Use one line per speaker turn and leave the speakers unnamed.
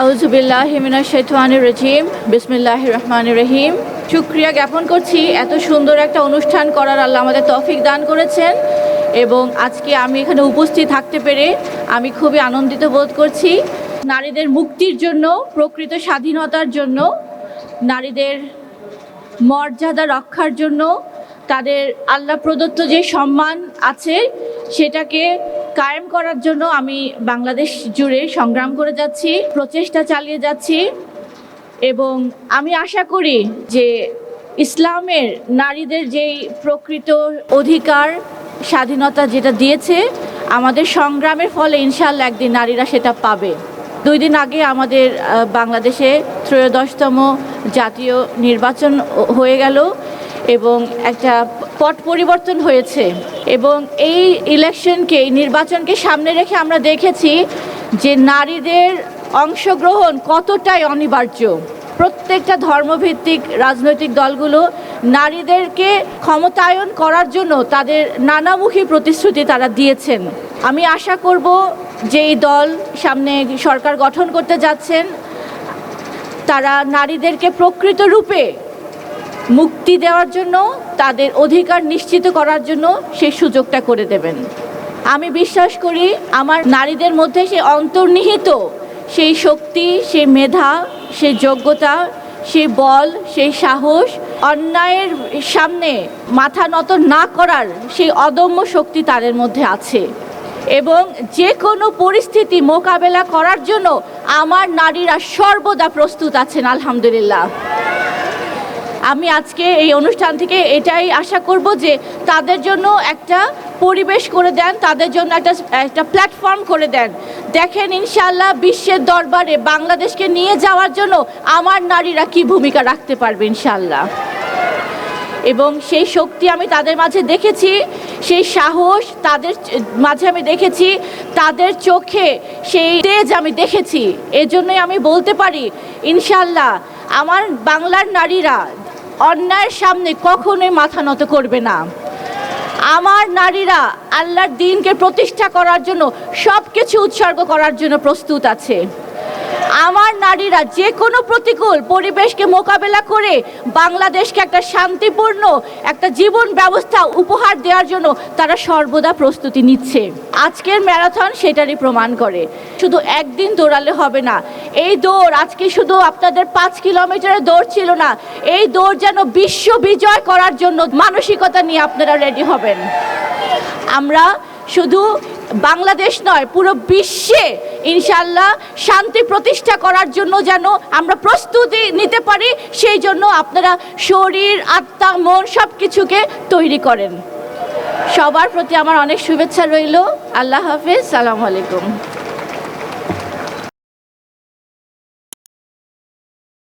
আউযুবিল্লাহি মিনাশ শাইতানির রাজিম বিসমিল্লাহির রহমানির রহিম। শুকরিয়া জ্ঞাপন করছি এত সুন্দর একটা অনুষ্ঠান করার আল্লাহ আমাদের তৌফিক দান করেছেন এবং আজকে আমি এখানে উপস্থিত থাকতে পেরে আমি খুবই আনন্দিত বোধ করছি। নারীদের মুক্তির জন্য, প্রকৃত স্বাধীনতার জন্য, নারীদের মর্যাদা রক্ষার জন্য, তাদের আল্লাহ প্রদত্ত যে সম্মান আছে সেটাকে কায়েম করার জন্য আমি বাংলাদেশ জুড়ে সংগ্রাম করে যাচ্ছি, প্রচেষ্টা চালিয়ে যাচ্ছি এবং আমি আশা করি যে ইসলামের নারীদের যেই প্রকৃত অধিকার স্বাধীনতা যেটা দিয়েছে আমাদের সংগ্রামের ফলে ইনশাআল্লাহ একদিন নারীরা সেটা পাবে। 2 দিন আগে আমাদের বাংলাদেশে 13তম জাতীয় নির্বাচন হয়ে গেল এবং একটা পট পরিবর্তন হয়েছে এবং এই ইলেকশনকে, এই নির্বাচনকে সামনে রেখে আমরা দেখেছি যে নারীদের অংশগ্রহণ কতটাই অনিবার্য। প্রত্যেকটা ধর্মভিত্তিক রাজনৈতিক দলগুলো নারীদেরকে ক্ষমতায়ন করার জন্য তাদের নানামুখী প্রতিশ্রুতি তারা দিয়েছেন। আমি আশা করব যে এই দল সামনে সরকার গঠন করতে যাচ্ছেন তারা নারীদেরকে প্রকৃত রূপে মুক্তি দেওয়ার জন্য, তাদের অধিকার নিশ্চিত করার জন্য সেই সুযোগটা করে দেবেন। আমি বিশ্বাস করি আমার নারীদের মধ্যে সেই অন্তর্নিহিত সেই শক্তি, সেই মেধা, সেই যোগ্যতা, সেই বল, সেই সাহস, অন্যায়ের সামনে মাথা নত না করার সেই অদম্য শক্তি তাদের মধ্যে আছে এবং যে কোনো পরিস্থিতি মোকাবেলা করার জন্য আমার নারীরা সর্বদা প্রস্তুত আছেন আলহামদুলিল্লাহ। আমি আজকে এই অনুষ্ঠান থেকে এটাই আশা করব যে তাদের জন্য একটা পরিবেশ করে দেন, তাদের জন্য একটা প্ল্যাটফর্ম করে দেন। দেখেন ইনশাআল্লাহ বিশ্বের দরবারে বাংলাদেশকে নিয়ে যাওয়ার জন্য আমার নারীরা কি ভূমিকা রাখতে পারবে ইনশাআল্লাহ। এবং সেই শক্তি আমি তাদের মাঝে দেখেছি, সেই সাহস তাদের মাঝে আমি দেখেছি, তাদের চোখে সেই তেজ আমি দেখেছি। এজন্যই আমি বলতে পারি ইনশাআল্লাহ আমার বাংলার নারীরা অন্যায়ের সামনে কখনোই মাথা নত করবে না। আমার নারীরা আল্লাহর দ্বীনকে প্রতিষ্ঠা করার জন্য সব কিছু উৎসর্গ করার জন্য প্রস্তুত আছে। আমার নারীরা যে কোনো প্রতিকূল পরিবেশকে মোকাবেলা করে বাংলাদেশকে একটা শান্তিপূর্ণ একটা জীবন ব্যবস্থা উপহার দেওয়ার জন্য তারা সর্বদা প্রস্তুতি নিচ্ছে। আজকের ম্যারাথন সেটারই প্রমাণ করে। শুধু একদিন দৌড়ালে হবে না, এই দৌড় আজকে শুধু আপনাদের 5 কিলোমিটারের দৌড় ছিল না, এই দৌড় যেন বিশ্ব বিজয় করার জন্য মানসিকতা নিয়ে আপনারা রেডি হবেন। আমরা শুধু বাংলাদেশ নয়, পুরো বিশ্বে ইনশাআল্লাহ শান্তি প্রতিষ্ঠা করার জন্য যেন আমরা প্রস্তুতি নিতে পারি, সেই জন্য আপনারা শরীর, আত্মা, মন সব কিছুকে তৈরি করেন। সবার প্রতি আমার অনেক শুভেচ্ছা রইল। আল্লাহ হাফেজ, সালামু আলাইকুম।